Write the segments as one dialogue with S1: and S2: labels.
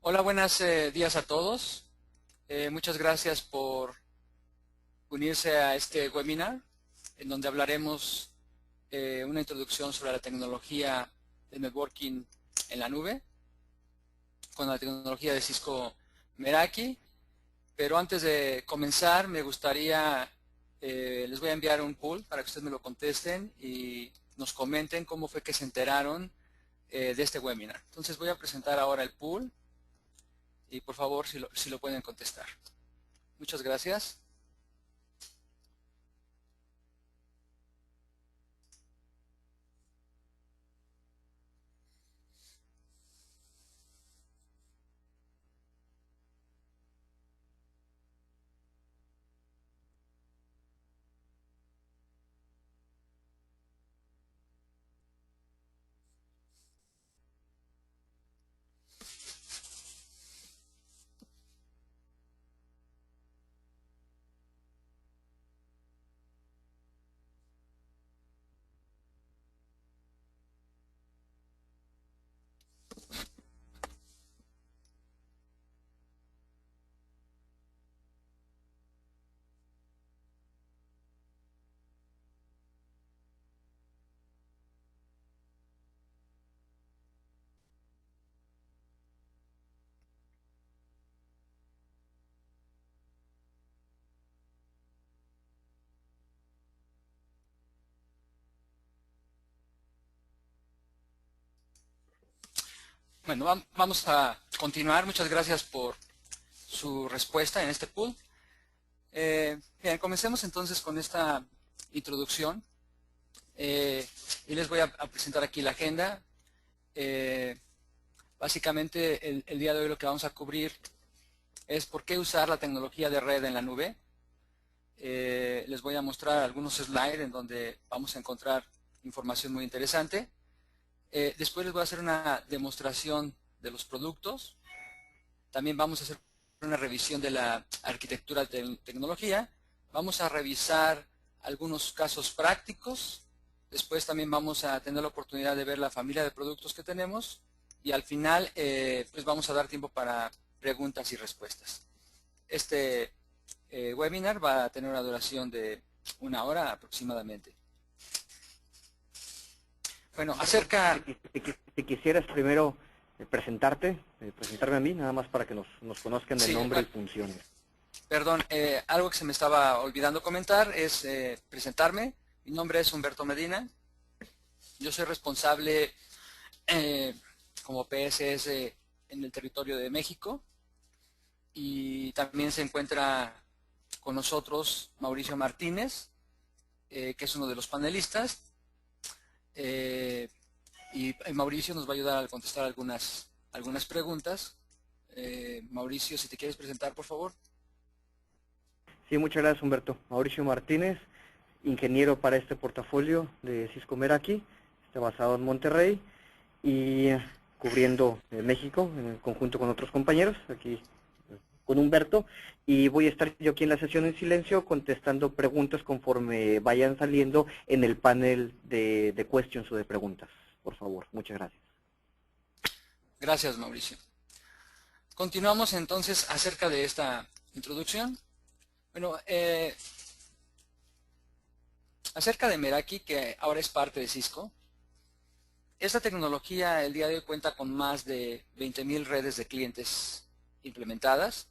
S1: Hola, buenos días a todos. Muchas gracias por unirse a este webinar en donde hablaremos una introducción sobre la tecnología de networking en la nube con la tecnología de Cisco Meraki. Pero antes de comenzar me gustaría, les voy a enviar un poll para que ustedes me lo contesten y nos comenten cómo fue que se enteraron de este webinar. Entonces voy a presentar ahora el poll y por favor si lo pueden contestar. Muchas gracias. Bueno, vamos a continuar. Muchas gracias por su respuesta en este pool. Bien, comencemos entonces con esta introducción. Y les voy a presentar aquí la agenda. Básicamente, el día de hoy lo que vamos a cubrir es por qué usar la tecnología de red en la nube. Les voy a mostrar algunos slides en donde vamos a encontrar información muy interesante. Después les voy a hacer una demostración de los productos. También vamos a hacer una revisión de la arquitectura de tecnología. Vamos a revisar algunos casos prácticos. Después también vamos a tener la oportunidad de ver la familia de productos que tenemos. Y al final, pues vamos a dar tiempo para preguntas y respuestas. Este webinar va a tener una duración de 1 hora aproximadamente. Bueno, acerca...
S2: Si quisieras primero presentarme a mí, nada más para que nos conozcan de
S1: Sí,
S2: nombre y funciones.
S1: perdón, algo que se me estaba olvidando comentar es presentarme. Mi nombre es Humberto Medina. Yo soy responsable como PSS en el territorio de México y también se encuentra con nosotros Mauricio Martínez, que es uno de los panelistas. Y Mauricio nos va a ayudar a contestar algunas preguntas. Mauricio, si te quieres presentar, por favor.
S2: Sí, muchas gracias, Humberto. Mauricio Martínez, ingeniero para este portafolio de Cisco Meraki, está basado en Monterrey y cubriendo México en conjunto con otros compañeros, aquí con Humberto, y voy a estar yo aquí en la sesión en silencio contestando preguntas conforme vayan saliendo en el panel de questions o de preguntas. Por favor, muchas gracias.
S1: Gracias, Mauricio. Continuamos entonces acerca de esta introducción. Bueno, acerca de Meraki, que ahora es parte de Cisco. Esta tecnología el día de hoy cuenta con más de 20,000 redes de clientes implementadas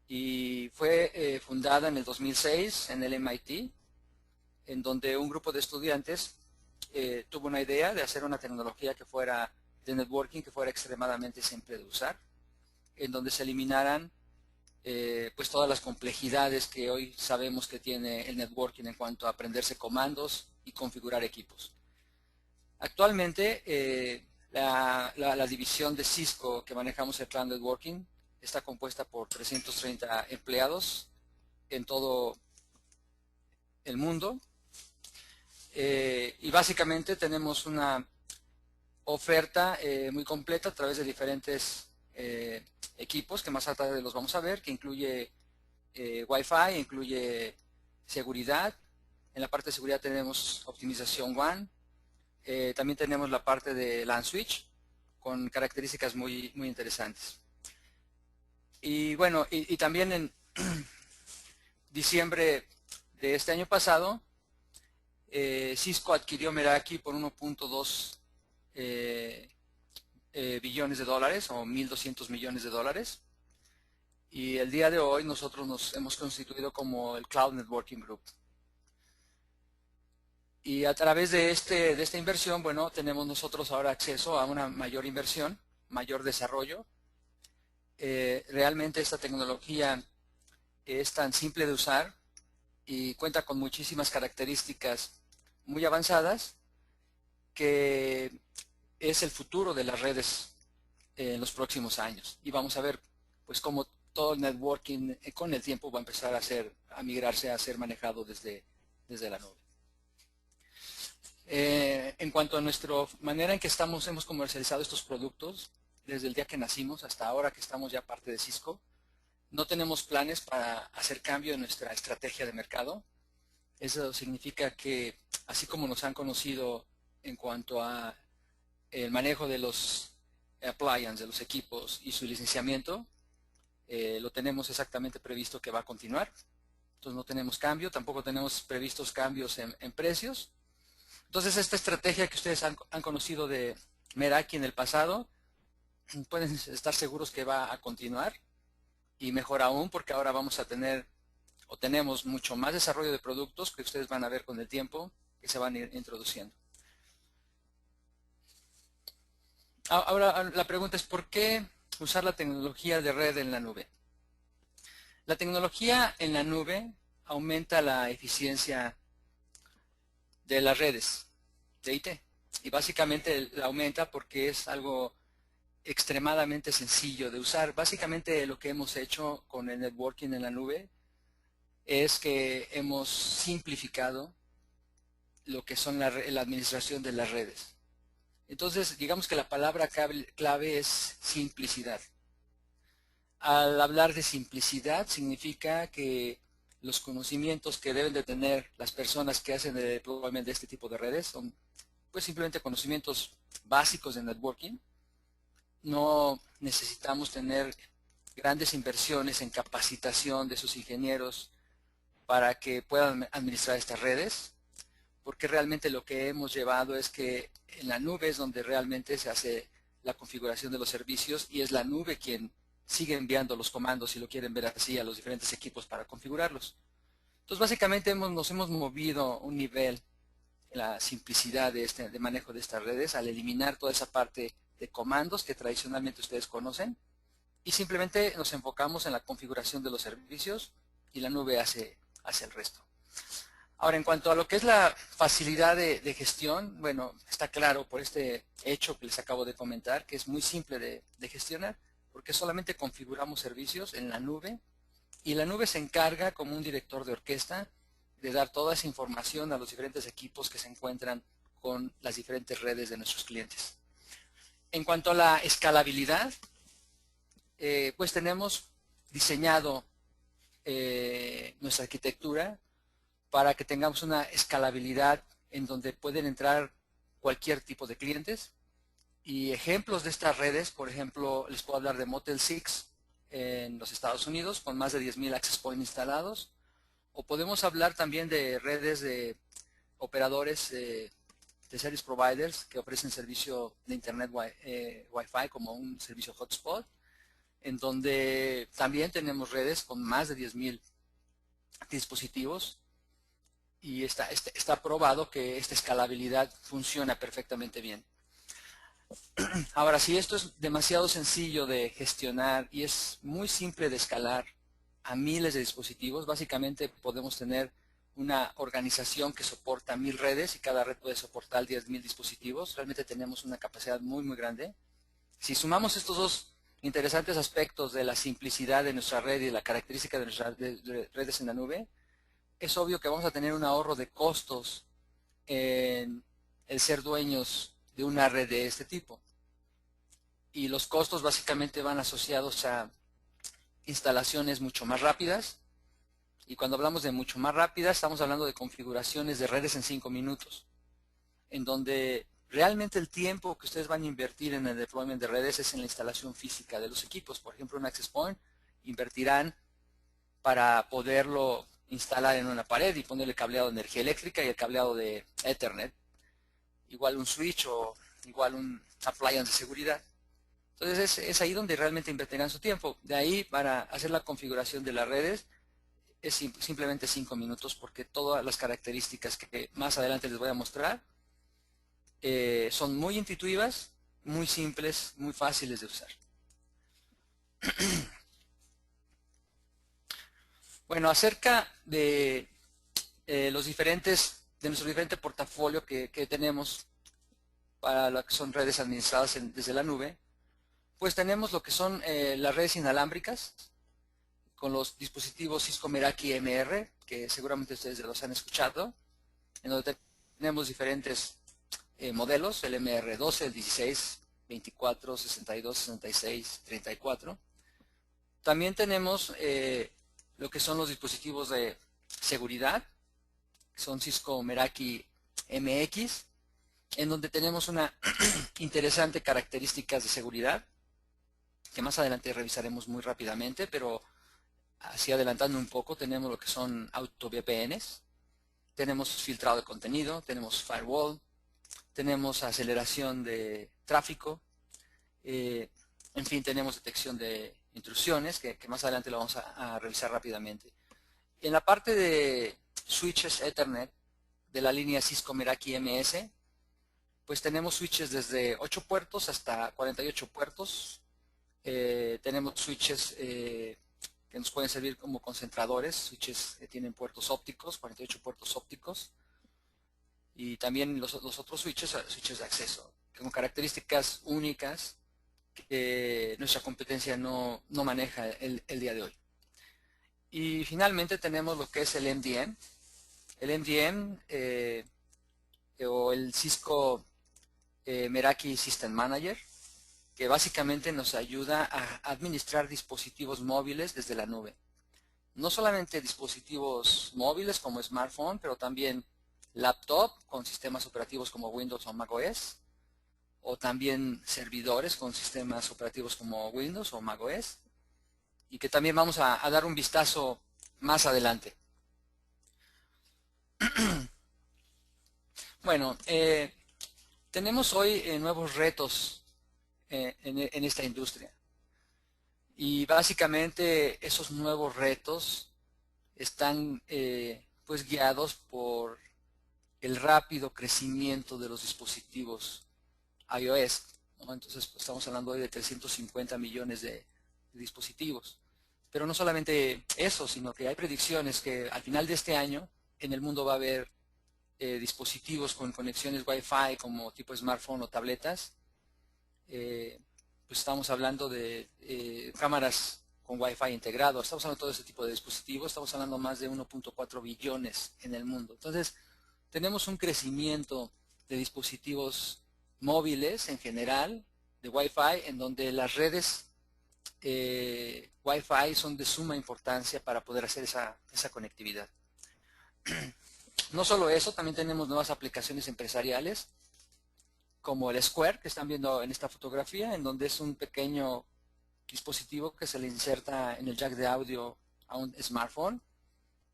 S1: y fue fundada en el 2006 en el MIT, en donde un grupo de estudiantes tuvo una idea de hacer una tecnología que fuera de networking, que fuera extremadamente simple de usar, en donde se eliminaran pues todas las complejidades que hoy sabemos que tiene el networking en cuanto a aprenderse comandos y configurar equipos. Actualmente la división de Cisco que manejamos el Cloud Networking está compuesta por 330 empleados en todo el mundo y básicamente tenemos una oferta muy completa a través de diferentes equipos que más tarde los vamos a ver, que incluye Wi-Fi, incluye seguridad. En la parte de seguridad tenemos optimización WAN. También tenemos la parte de LAN switch con características muy interesantes. Y bueno, y también en diciembre de este año pasado, Cisco adquirió Meraki por 1.2 billones de dólares o 1.200 millones de dólares. Y el día de hoy nosotros nos hemos constituido como el Cloud Networking Group. Y a través de esta inversión, bueno, tenemos nosotros ahora acceso a una mayor inversión, mayor desarrollo. Realmente esta tecnología es tan simple de usar y cuenta con muchísimas características muy avanzadas que es el futuro de las redes en los próximos años. Y vamos a ver pues cómo todo el networking con el tiempo va a empezar a migrarse a ser manejado desde la nube. En cuanto a nuestra manera en que hemos comercializado estos productos, desde el día que nacimos hasta ahora que estamos ya parte de Cisco, no tenemos planes para hacer cambio en nuestra estrategia de mercado. Eso significa que, así como nos han conocido en cuanto a el manejo de los appliances, de los equipos y su licenciamiento, lo tenemos exactamente previsto que va a continuar. Entonces no tenemos cambio, tampoco tenemos previstos cambios en precios. Entonces esta estrategia que ustedes han conocido de Meraki en el pasado, pueden estar seguros que va a continuar y mejor aún porque ahora vamos a tener o tenemos mucho más desarrollo de productos que ustedes van a ver con el tiempo que se van a ir introduciendo. Ahora la pregunta es ¿por qué usar la tecnología de red en la nube? La tecnología en la nube aumenta la eficiencia de las redes de IT y básicamente la aumenta porque es algo extremadamente sencillo de usar. Básicamente lo que hemos hecho con el networking en la nube es que hemos simplificado lo que son la administración de las redes. Entonces, digamos que la palabra clave es simplicidad. Al hablar de simplicidad significa que los conocimientos que deben de tener las personas que hacen el deployment de este tipo de redes son pues simplemente conocimientos básicos de networking. No necesitamos tener grandes inversiones en capacitación de sus ingenieros para que puedan administrar estas redes, porque realmente lo que hemos llevado es que en la nube es donde realmente se hace la configuración de los servicios y es la nube quien sigue enviando los comandos, si lo quieren ver así, a los diferentes equipos para configurarlos. Entonces básicamente nos hemos movido un nivel en la simplicidad de manejo de estas redes al eliminar toda esa parte de comandos que tradicionalmente ustedes conocen y simplemente nos enfocamos en la configuración de los servicios y la nube hace el resto. Ahora, en cuanto a lo que es la facilidad de gestión, bueno, está claro por este hecho que les acabo de comentar, que es muy simple de gestionar, porque solamente configuramos servicios en la nube y la nube se encarga como un director de orquesta de dar toda esa información a los diferentes equipos que se encuentran con las diferentes redes de nuestros clientes. En cuanto a la escalabilidad, pues tenemos diseñado nuestra arquitectura para que tengamos una escalabilidad en donde pueden entrar cualquier tipo de clientes. Y ejemplos de estas redes, por ejemplo, les puedo hablar de Motel 6 en los Estados Unidos con más de 10,000 access points instalados. O podemos hablar también de redes de operadores de service providers que ofrecen servicio de internet Wi-Fi como un servicio hotspot, en donde también tenemos redes con más de 10,000 dispositivos y está probado que esta escalabilidad funciona perfectamente bien. Ahora, si esto es demasiado sencillo de gestionar y es muy simple de escalar a miles de dispositivos, básicamente podemos tener una organización que soporta 1,000 redes y cada red puede soportar 10,000 dispositivos. Realmente tenemos una capacidad muy grande. Si sumamos estos dos interesantes aspectos de la simplicidad de nuestra red y la característica de nuestras redes en la nube, es obvio que vamos a tener un ahorro de costos en el ser dueños de una red de este tipo. Y los costos básicamente van asociados a instalaciones mucho más rápidas. Y cuando hablamos de mucho más rápidas, estamos hablando de configuraciones de redes en 5 minutos, en donde Realmente el tiempo que ustedes van a invertir en el deployment de redes es en la instalación física de los equipos. Por ejemplo, un access point invertirán para poderlo instalar en una pared y ponerle cableado de energía eléctrica y el cableado de Ethernet. Igual un switch o igual un appliance de seguridad. Entonces es ahí donde realmente invertirán su tiempo. De ahí para hacer la configuración de las redes es simplemente 5 minutos porque todas las características que más adelante les voy a mostrar son muy intuitivas, muy simples, muy fáciles de usar. Bueno, acerca de nuestro diferente portafolio que tenemos para lo que son redes administradas desde la nube, pues tenemos lo que son las redes inalámbricas con los dispositivos Cisco Meraki MR, que seguramente ustedes ya los han escuchado, en donde tenemos diferentes modelos, el MR12, el 16, 24, 62, 66, 34. También tenemos lo que son los dispositivos de seguridad, que son Cisco Meraki MX, en donde tenemos una interesante características de seguridad, que más adelante revisaremos muy rápidamente, pero así adelantando un poco, tenemos lo que son auto VPNs, tenemos filtrado de contenido, tenemos firewall, tenemos aceleración de tráfico, en fin, tenemos detección de intrusiones, que más adelante lo vamos a revisar rápidamente. En la parte de switches Ethernet de la línea Cisco Meraki MS, pues tenemos switches desde 8 puertos hasta 48 puertos. Tenemos switches que nos pueden servir como concentradores, switches que tienen puertos ópticos, 48 puertos ópticos. Y también los otros switches de acceso, con características únicas que nuestra competencia no maneja el día de hoy. Y finalmente tenemos lo que es el MDM. El MDM o el Cisco Meraki System Manager, que básicamente nos ayuda a administrar dispositivos móviles desde la nube. No solamente dispositivos móviles como smartphone, pero también laptop con sistemas operativos como Windows o macOS, o también servidores con sistemas operativos como Windows o macOS, y que también vamos a dar un vistazo más adelante. Bueno, tenemos hoy nuevos retos en esta industria, y básicamente esos nuevos retos están pues guiados por el rápido crecimiento de los dispositivos iOS, ¿no? Entonces pues, estamos hablando hoy de 350 millones de dispositivos. Pero no solamente eso, sino que hay predicciones que al final de este año en el mundo va a haber dispositivos con conexiones Wi-Fi como tipo smartphone o tabletas. Pues estamos hablando de cámaras con Wi-Fi integrado, estamos hablando de todo ese tipo de dispositivos, estamos hablando más de 1.4 billones en el mundo. Entonces, tenemos un crecimiento de dispositivos móviles en general, de Wi-Fi, en donde las redes Wi-Fi son de suma importancia para poder hacer esa conectividad. No solo eso, también tenemos nuevas aplicaciones empresariales, como el Square, que están viendo en esta fotografía, en donde es un pequeño dispositivo que se le inserta en el jack de audio a un smartphone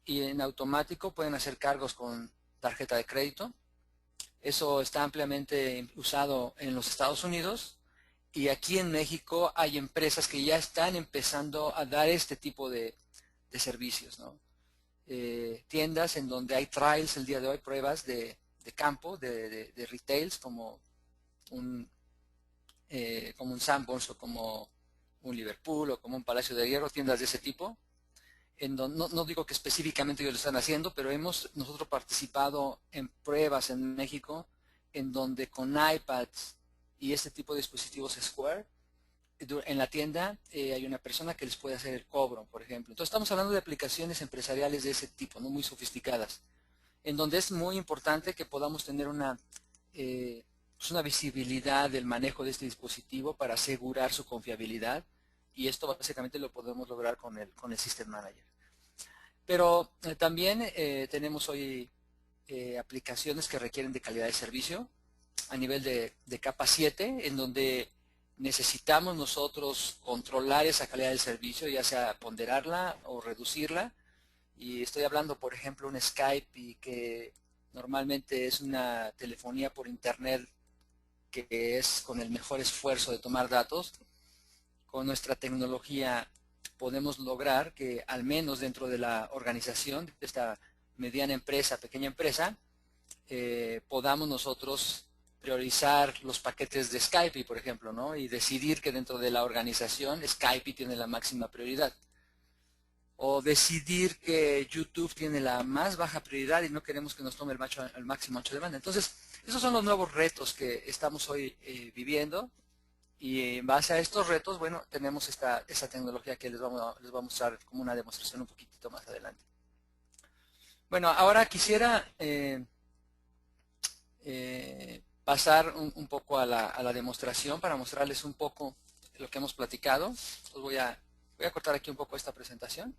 S1: y en automático pueden hacer cargos con tarjeta de crédito. Eso está ampliamente usado en los Estados Unidos, y aquí en México hay empresas que ya están empezando a dar este tipo de servicios, ¿no? Tiendas en donde hay trials el día de hoy, pruebas de campo, de retails como un Sanborns o como un Liverpool o como un Palacio de Hierro, tiendas de ese tipo. No digo que específicamente ellos lo están haciendo, pero hemos nosotros participado en pruebas en México en donde con iPads y este tipo de dispositivos Square, en la tienda hay una persona que les puede hacer el cobro, por ejemplo. Entonces estamos hablando de aplicaciones empresariales de ese tipo, no muy sofisticadas, en donde es muy importante que podamos tener pues una visibilidad del manejo de este dispositivo para asegurar su confiabilidad, y esto básicamente lo podemos lograr con el System Manager. Pero también tenemos hoy aplicaciones que requieren de calidad de servicio. a nivel de capa 7, en donde necesitamos nosotros controlar esa calidad del servicio, ya sea ponderarla o reducirla. Y estoy hablando, por ejemplo, un Skype, y que normalmente es una telefonía por internet que es con el mejor esfuerzo de tomar datos. Con nuestra tecnología podemos lograr que al menos dentro de la organización, de esta mediana empresa, pequeña empresa, podamos nosotros priorizar los paquetes de Skype, por ejemplo, ¿no? Y decidir que dentro de la organización Skype tiene la máxima prioridad. O decidir que YouTube tiene la más baja prioridad y no queremos que nos tome el máximo ancho de banda. Entonces, esos son los nuevos retos que estamos hoy viviendo. Y en base a estos retos, bueno, tenemos esta tecnología que les vamos a mostrar como una demostración un poquitito más adelante. Bueno, ahora quisiera pasar un poco a la demostración para mostrarles un poco lo que hemos platicado. Entonces voy a cortar aquí un poco esta presentación.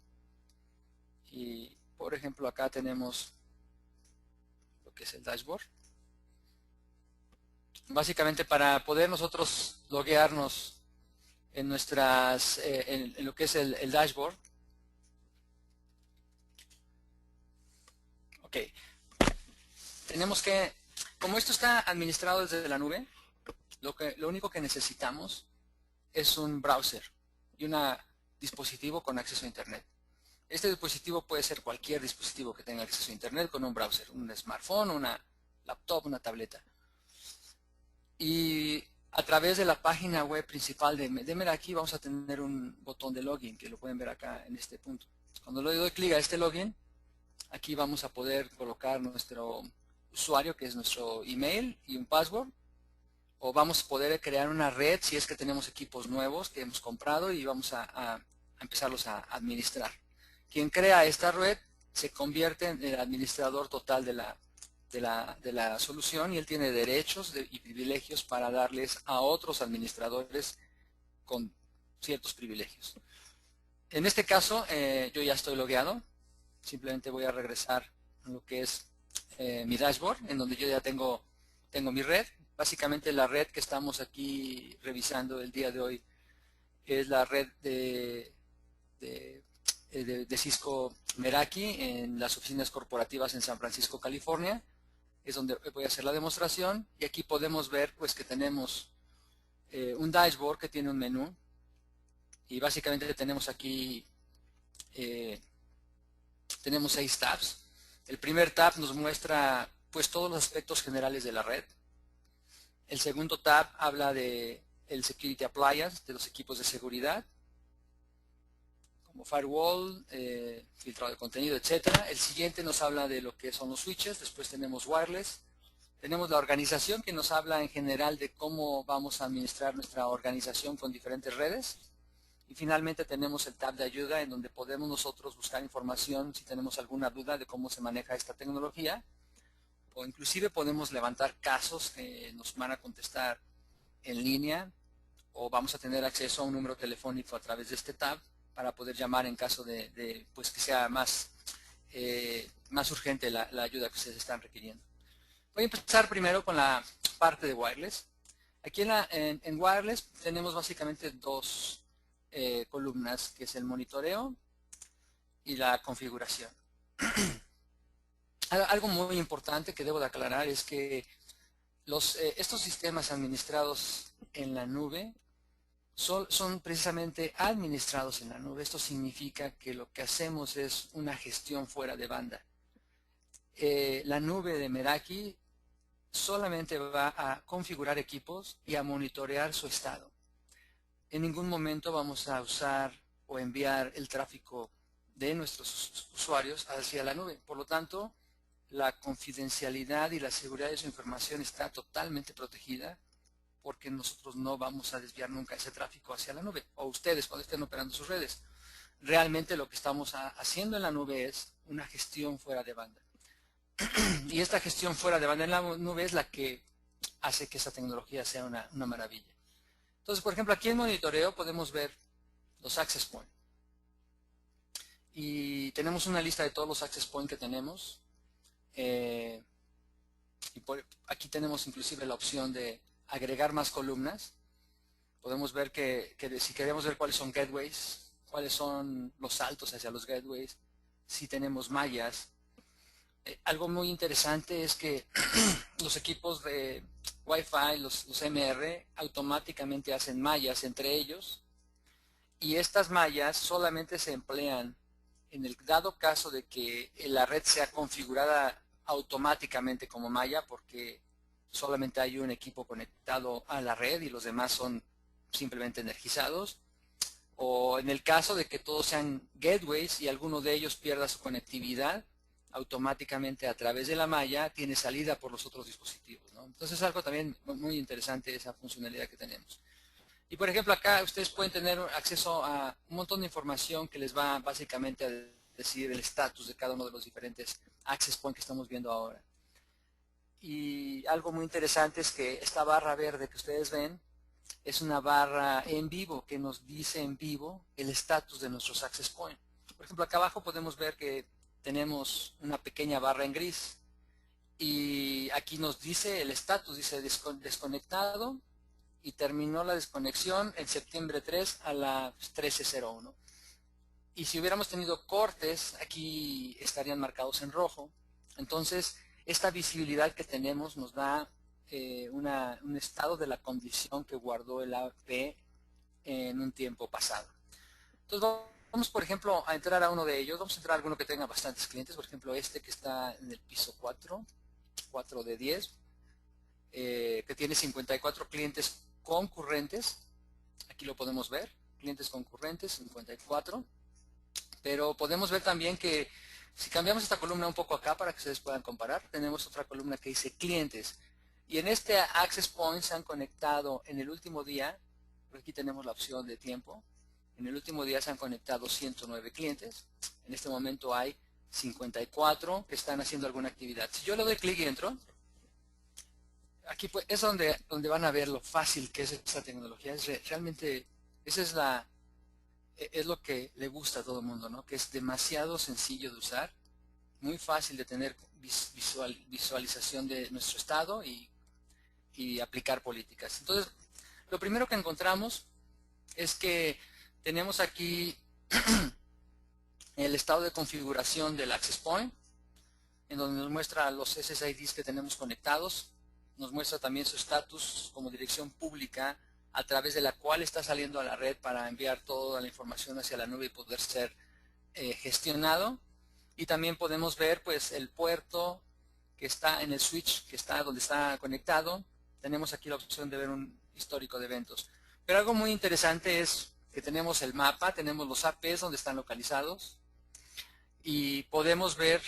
S1: Y, por ejemplo, acá tenemos lo que es el dashboard. Básicamente, para poder nosotros loguearnos en nuestras, en lo que es el dashboard. Ok. Tenemos que, como esto está administrado desde la nube, lo único que necesitamos es un browser y un dispositivo con acceso a internet. Este dispositivo puede ser cualquier dispositivo que tenga acceso a internet con un browser, un smartphone, una laptop, una tableta. Y a través de la página web principal de Meraki vamos a tener un botón de login, que lo pueden ver acá en este punto. Cuando le doy clic a este login, aquí vamos a poder colocar nuestro usuario, que es nuestro email, y un password. O vamos a poder crear una red si es que tenemos equipos nuevos que hemos comprado y vamos a empezarlos a administrar. Quien crea esta red se convierte en el administrador total de la solución, y él tiene derechos y privilegios para darles a otros administradores con ciertos privilegios. En este caso, yo ya estoy logueado. Simplemente voy a regresar a lo que es mi dashboard, en donde yo ya tengo mi red. Básicamente la red que estamos aquí revisando el día de hoy es la red de Cisco Meraki en las oficinas corporativas en San Francisco, California. Es donde voy a hacer la demostración, y aquí podemos ver pues que tenemos un dashboard que tiene un menú, y básicamente tenemos aquí tenemos 6 tabs. El primer tab nos muestra pues todos los aspectos generales de la red. El segundo tab habla de el Security Appliance, de los equipos de seguridad, como firewall, filtrado de contenido, etcétera. El siguiente nos habla de lo que son los switches. Después tenemos wireless. Tenemos la organización, que nos habla en general de cómo vamos a administrar nuestra organización con diferentes redes. Y finalmente tenemos el tab de ayuda, en donde podemos nosotros buscar información si tenemos alguna duda de cómo se maneja esta tecnología, o inclusive podemos levantar casos que nos van a contestar en línea, o vamos a tener acceso a un número telefónico a través de este tab para poder llamar en caso de pues que sea más urgente la ayuda que ustedes están requiriendo. Voy a empezar primero con la parte de wireless. Aquí en wireless tenemos básicamente dos columnas, que es el monitoreo y la configuración. Algo muy importante que debo de aclarar es que estos sistemas administrados en la nube son precisamente administrados en la nube. Esto significa que lo que hacemos es una gestión fuera de banda. La nube de Meraki solamente va a configurar equipos y a monitorear su estado. En ningún momento vamos a usar o enviar el tráfico de nuestros usuarios hacia la nube. Por lo tanto, la confidencialidad y la seguridad de su información está totalmente protegida, porque nosotros no vamos a desviar nunca ese tráfico hacia la nube, o ustedes cuando estén operando sus redes. Realmente lo que estamos haciendo en la nube es una gestión fuera de banda. Y esta gestión fuera de banda en la nube es la que hace que esta tecnología sea una maravilla. Entonces, por ejemplo, aquí en monitoreo podemos ver los access points. Y tenemos una lista de todos los access points que tenemos. Aquí tenemos inclusive la opción de agregar más columnas. Podemos ver que si queremos ver cuáles son gateways, cuáles son los saltos hacia los gateways, si tenemos mallas. Algo muy interesante es que los equipos de Wi-Fi, los MR, automáticamente hacen mallas entre ellos, y estas mallas solamente se emplean en el dado caso de que la red sea configurada automáticamente como malla, porque solamente hay un equipo conectado a la red y los demás son simplemente energizados, o en el caso de que todos sean gateways y alguno de ellos pierda su conectividad, automáticamente a través de la malla tiene salida por los otros dispositivos, ¿no? Entonces es algo también muy interesante esa funcionalidad que tenemos. Y por ejemplo acá ustedes pueden tener acceso a un montón de información que les va básicamente a decir el estatus de cada uno de los diferentes access points que estamos viendo ahora. Y algo muy interesante es que esta barra verde que ustedes ven es una barra en vivo que nos dice en vivo el estatus de nuestros access points. Por ejemplo, acá abajo podemos ver que tenemos una pequeña barra en gris y aquí nos dice el estatus, dice desconectado, y terminó la desconexión en septiembre 3 a las 13:01. Y si hubiéramos tenido cortes, aquí estarían marcados en rojo. Entonces, esta visibilidad que tenemos nos da un estado de la condición que guardó el AP en un tiempo pasado. Entonces, vamos, por ejemplo, a entrar a uno de ellos. Vamos a entrar a alguno que tenga bastantes clientes. Por ejemplo, este que está en el piso 4, 4 de 10, que tiene 54 clientes concurrentes. Aquí lo podemos ver, clientes concurrentes, 54. Pero podemos ver también que si cambiamos esta columna un poco acá para que ustedes puedan comparar, tenemos otra columna que dice clientes. Y en este access point se han conectado en el último día, porque aquí tenemos la opción de tiempo, en el último día se han conectado 109 clientes. En este momento hay 54 que están haciendo alguna actividad. Si yo le doy clic y entro, aquí pues, es donde van a ver lo fácil que es esta tecnología. Realmente, esa es lo que le gusta a todo el mundo, ¿no? Que es demasiado sencillo de usar, muy fácil de tener visualización de nuestro estado y aplicar políticas. Entonces, lo primero que encontramos es que tenemos aquí el estado de configuración del access point, en donde nos muestra los SSIDs que tenemos conectados, nos muestra también su estatus como dirección pública a través de la cual está saliendo a la red para enviar toda la información hacia la nube y poder ser gestionado. Y también podemos ver pues el puerto que está en el switch, que está donde está conectado. Tenemos aquí la opción de ver un histórico de eventos. Pero algo muy interesante es que tenemos el mapa, tenemos los APs donde están localizados y podemos ver,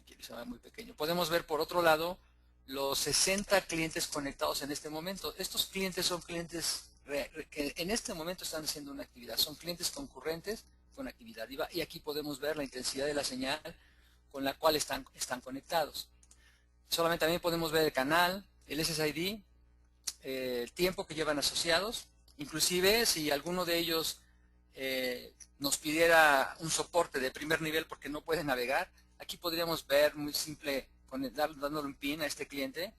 S1: aquí se ve muy pequeño, podemos ver por otro lado los 60 clientes conectados en este momento. Estos clientes son clientes que en este momento están haciendo una actividad, son clientes concurrentes con actividad. Y aquí podemos ver la intensidad de la señal con la cual están conectados. Solamente también podemos ver el canal, el SSID, el tiempo que llevan asociados, inclusive si alguno de ellos nos pidiera un soporte de primer nivel porque no puede navegar, aquí podríamos ver muy simple, dándole un pin a este cliente,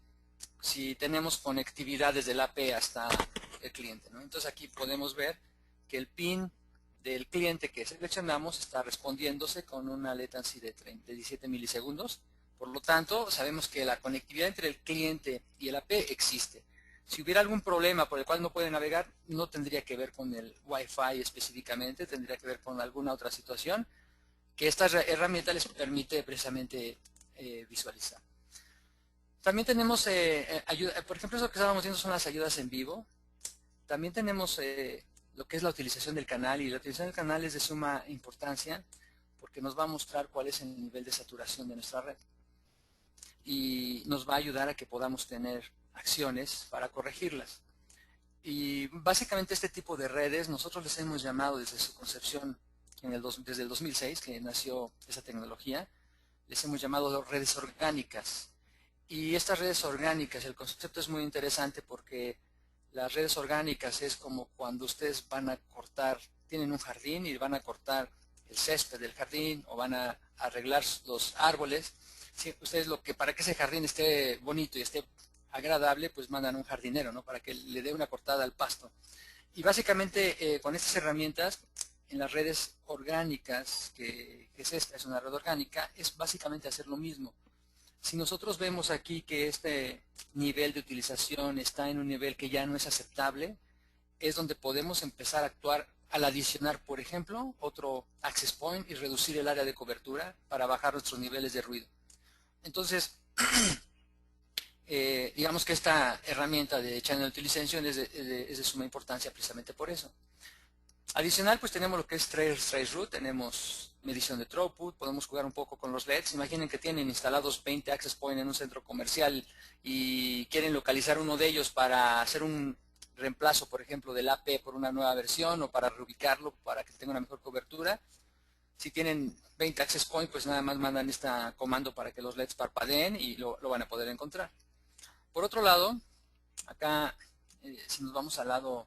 S1: si tenemos conectividad desde el AP hasta el cliente, ¿no? Entonces aquí podemos ver que el pin del cliente que seleccionamos está respondiéndose con una latency de 17 milisegundos. Por lo tanto, sabemos que la conectividad entre el cliente y el AP existe. Si hubiera algún problema por el cual no puede navegar, no tendría que ver con el Wi-Fi específicamente, tendría que ver con alguna otra situación que esta herramienta les permite precisamente visualizar. También tenemos, por ejemplo, eso que estábamos viendo son las ayudas en vivo. También tenemos lo que es la utilización del canal, y la utilización del canal es de suma importancia porque nos va a mostrar cuál es el nivel de saturación de nuestra red y nos va a ayudar a que podamos tener acciones para corregirlas. Y básicamente este tipo de redes nosotros les hemos llamado desde su concepción desde el 2006 que nació esa tecnología, les hemos llamado redes orgánicas. Y estas redes orgánicas, el concepto es muy interesante porque las redes orgánicas es como cuando ustedes van a cortar, tienen un jardín y van a cortar el césped del jardín o van a arreglar los árboles. si ustedes para que ese jardín esté bonito y esté agradable, pues mandan un jardinero, ¿no? Para que le dé una cortada al pasto. Y básicamente con estas herramientas, en las redes orgánicas, que es esta, es una red orgánica, es básicamente hacer lo mismo. Si nosotros vemos aquí que este nivel de utilización está en un nivel que ya no es aceptable, es donde podemos empezar a actuar al adicionar, por ejemplo, otro access point y reducir el área de cobertura para bajar nuestros niveles de ruido. Entonces, digamos que esta herramienta de Channel Utilization es de suma importancia precisamente por eso. Adicional, pues tenemos lo que es Traceroute, tenemos medición de throughput, podemos jugar un poco con los LEDs. Imaginen que tienen instalados 20 access points en un centro comercial y quieren localizar uno de ellos para hacer un reemplazo, por ejemplo, del AP por una nueva versión o para reubicarlo para que tenga una mejor cobertura. Si tienen 20 access points, pues nada más mandan este comando para que los LEDs parpadeen y lo van a poder encontrar. Por otro lado, acá, si nos vamos al lado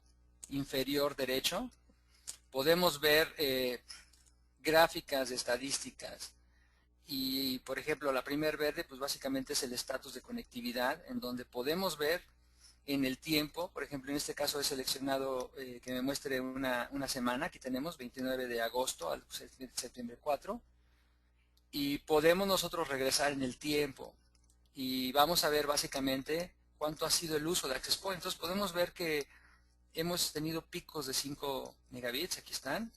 S1: inferior derecho, podemos ver gráficas de estadísticas y, por ejemplo, la primer verde, pues básicamente es el estatus de conectividad, en donde podemos ver en el tiempo, por ejemplo, en este caso he seleccionado que me muestre una semana, aquí tenemos 29 de agosto al septiembre 4, y podemos nosotros regresar en el tiempo y vamos a ver básicamente cuánto ha sido el uso de Access Point. Entonces podemos ver que hemos tenido picos de 5 megabits, aquí están.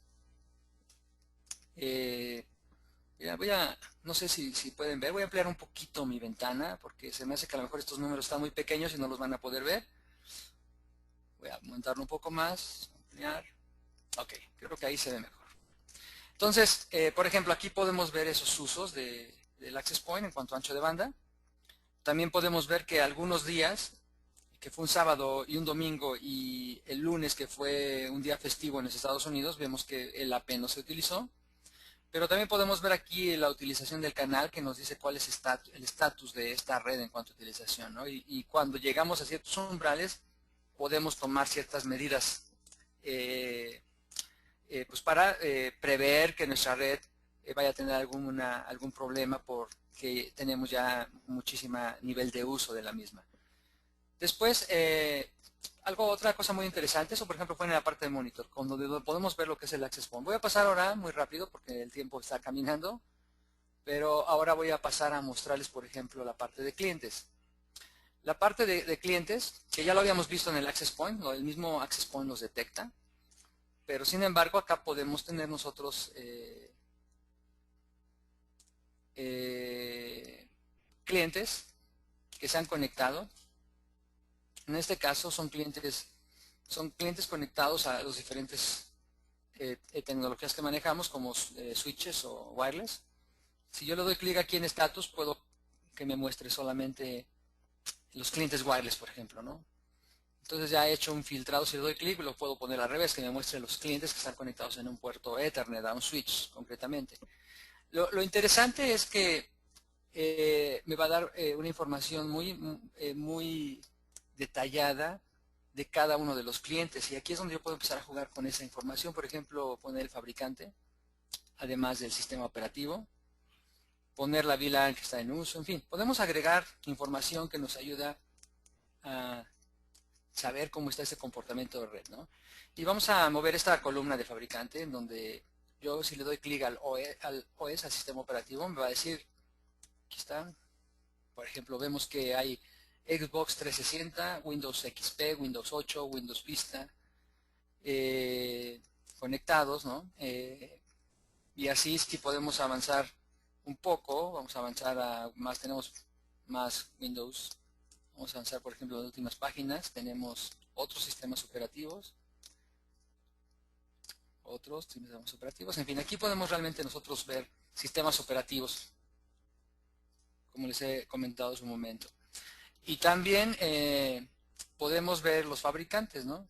S1: No sé si pueden ver, voy a ampliar un poquito mi ventana porque se me hace que a lo mejor estos números están muy pequeños y no los van a poder ver. Voy a aumentarlo un poco más, ampliar. Ok, creo que ahí se ve mejor. Entonces, por ejemplo, aquí podemos ver esos usos del Access Point en cuanto a ancho de banda. También podemos ver que algunos días, que fue un sábado y un domingo, y el lunes, que fue un día festivo en los Estados Unidos, vemos que el AP no se utilizó. Pero también podemos ver aquí la utilización del canal que nos dice cuál es el estatus de esta red en cuanto a utilización, ¿no? Y cuando llegamos a ciertos umbrales, podemos tomar ciertas medidas pues para prever que nuestra red vaya a tener algún problema porque tenemos ya muchísimo nivel de uso de la misma. Después, otra cosa muy interesante, eso por ejemplo fue en la parte de monitor, donde podemos ver lo que es el access point. Voy a pasar ahora muy rápido porque el tiempo está caminando, pero ahora voy a pasar a mostrarles, por ejemplo, la parte de clientes. La parte de clientes, que ya lo habíamos visto en el access point, ¿no? El mismo access point los detecta, pero sin embargo acá podemos tener nosotros clientes que se han conectado. En este caso son clientes conectados a los diferentes tecnologías que manejamos, como switches o wireless. Si yo le doy clic aquí en status, puedo que me muestre solamente los clientes wireless, por ejemplo, ¿no? Entonces ya he hecho un filtrado. Si le doy clic, lo puedo poner al revés, que me muestre los clientes que están conectados en un puerto Ethernet, a un switch concretamente. Lo interesante es que me va a dar una información muy detallada de cada uno de los clientes, y aquí es donde yo puedo empezar a jugar con esa información. Por ejemplo, poner el fabricante, además del sistema operativo, poner la VLAN que está en uso, en fin, podemos agregar información que nos ayuda a saber cómo está ese comportamiento de red, ¿no? Y vamos a mover esta columna de fabricante, en donde yo, si le doy clic al OS, al sistema operativo, me va a decir, aquí está, por ejemplo, vemos que hay Xbox 360, Windows XP, Windows 8, Windows Vista conectados, ¿no? Y así es que podemos avanzar un poco. Vamos a avanzar tenemos más Windows. Vamos a avanzar, por ejemplo, en las últimas páginas. Tenemos otros sistemas operativos. En fin, aquí podemos realmente nosotros ver sistemas operativos, como les he comentado hace un momento. Y también podemos ver los fabricantes, ¿no?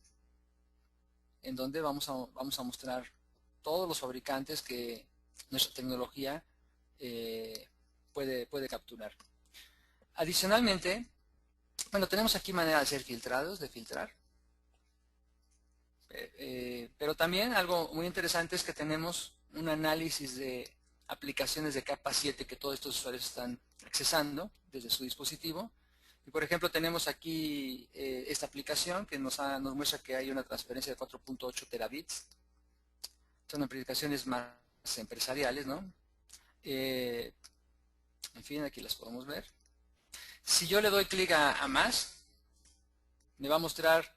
S1: En donde vamos a mostrar todos los fabricantes que nuestra tecnología puede capturar. Adicionalmente, bueno, tenemos aquí manera de hacer filtrados, de filtrar. Pero también algo muy interesante es que tenemos un análisis de aplicaciones de capa 7 que todos estos usuarios están accesando desde su dispositivo. Y por ejemplo tenemos aquí esta aplicación que nos muestra que hay una transferencia de 4.8 terabits. Son aplicaciones más empresariales, ¿no? En fin, aquí las podemos ver. Si yo le doy clic a más, me va a mostrar,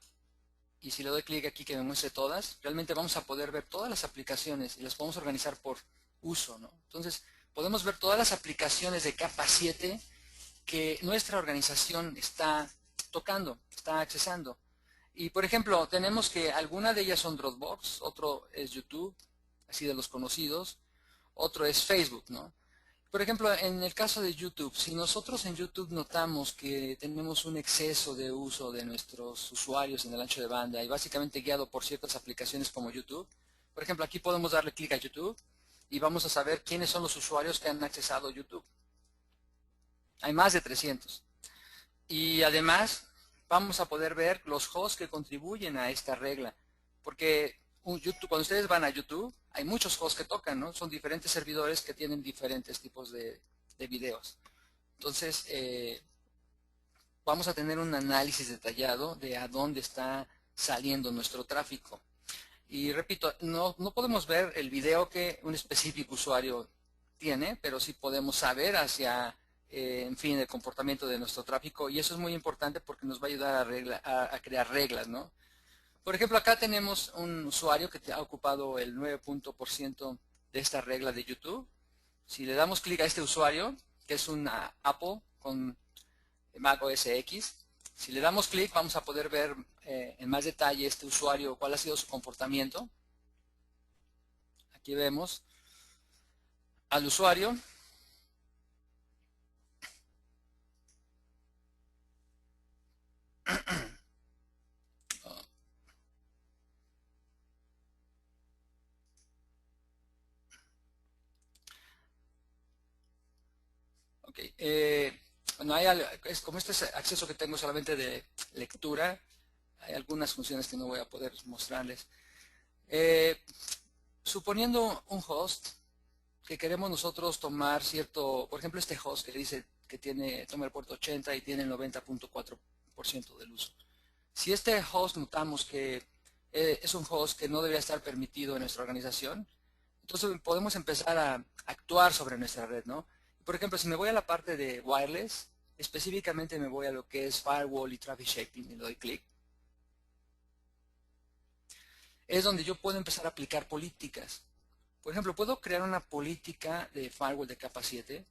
S1: y si le doy clic aquí que me muestre todas, realmente vamos a poder ver todas las aplicaciones y las podemos organizar por uso, ¿no? Entonces, podemos ver todas las aplicaciones de capa 7 que nuestra organización está tocando, está accesando. Y por ejemplo, tenemos que algunas de ellas son Dropbox, otro es YouTube, así de los conocidos, otro es Facebook, ¿no? Por ejemplo, en el caso de YouTube, si nosotros en YouTube notamos que tenemos un exceso de uso de nuestros usuarios en el ancho de banda y básicamente guiado por ciertas aplicaciones como YouTube, por ejemplo, aquí podemos darle clic a YouTube y vamos a saber quiénes son los usuarios que han accesado YouTube. Hay más de 300. Y además vamos a poder ver los hosts que contribuyen a esta regla. Porque YouTube, cuando ustedes van a YouTube, hay muchos hosts que tocan, ¿no? Son diferentes servidores que tienen diferentes tipos de videos. Entonces, vamos a tener un análisis detallado de a dónde está saliendo nuestro tráfico. Y repito, no podemos ver el video que un específico usuario tiene, pero sí podemos saber hacia, en fin, el comportamiento de nuestro tráfico, y eso es muy importante porque nos va a ayudar a crear reglas, ¿no? Por ejemplo, acá tenemos un usuario que ha ocupado el 9% de esta regla de YouTube. Si le damos clic a este usuario, que es un Apple con Mac OS X, si le damos clic vamos a poder ver en más detalle este usuario, cuál ha sido su comportamiento. Aquí vemos al usuario. Ok, bueno, como este es acceso que tengo solamente de lectura, hay algunas funciones que no voy a poder mostrarles. Suponiendo un host que queremos nosotros tomar cierto, por ejemplo este host que dice que toma el puerto 80 y tiene el 90.4% del uso. Si este host notamos que es un host que no debería estar permitido en nuestra organización, entonces podemos empezar a actuar sobre nuestra red, ¿no? Por ejemplo, si me voy a la parte de wireless, específicamente me voy a lo que es firewall y traffic shaping y le doy clic. Es donde yo puedo empezar a aplicar políticas. Por ejemplo, puedo crear una política de firewall de capa 7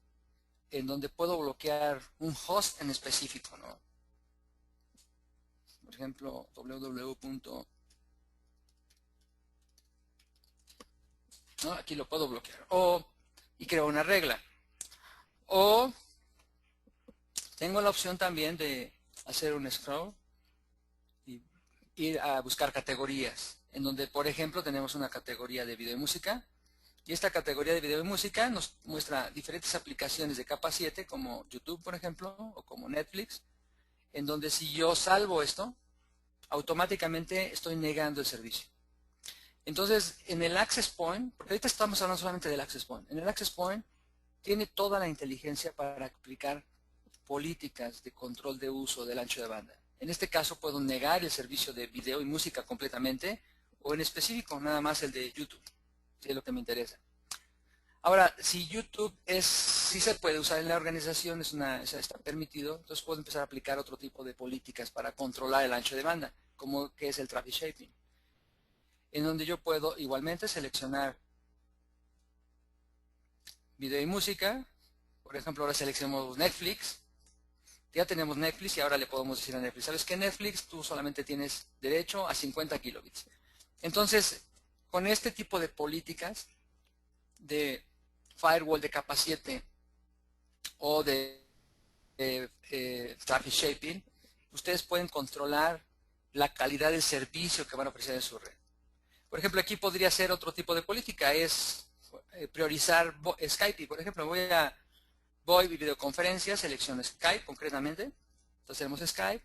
S1: en donde puedo bloquear un host en específico, ¿no? Por ejemplo, www. ¿No? Aquí lo puedo bloquear. Y creo una regla. O tengo la opción también de hacer un scroll y ir a buscar categorías, en donde, por ejemplo, tenemos una categoría de video y música. Y esta categoría de video y música nos muestra diferentes aplicaciones de capa 7, como YouTube, por ejemplo, o como Netflix, en donde si yo salvo esto, automáticamente estoy negando el servicio. Entonces, en el Access Point, porque ahorita estamos hablando solamente del Access Point, en el Access Point tiene toda la inteligencia para aplicar políticas de control de uso del ancho de banda. En este caso puedo negar el servicio de video y música completamente, o en específico nada más el de YouTube, si es lo que me interesa. Ahora, si YouTube sí se puede usar en la organización, está permitido, entonces puedo empezar a aplicar otro tipo de políticas para controlar el ancho de banda, como que es el traffic shaping, en donde yo puedo igualmente seleccionar video y música. Por ejemplo, ahora seleccionamos Netflix. Ya tenemos Netflix y ahora le podemos decir a Netflix, ¿sabes qué, Netflix? Tú solamente tienes derecho a 50 kilobits. Entonces, con este tipo de políticas de firewall de capa 7 o de traffic shaping, ustedes pueden controlar la calidad del servicio que van a ofrecer en su red. Por ejemplo, aquí podría ser otro tipo de política, es priorizar Skype. Por ejemplo, voy a videoconferencia, selecciono Skype concretamente, entonces tenemos Skype,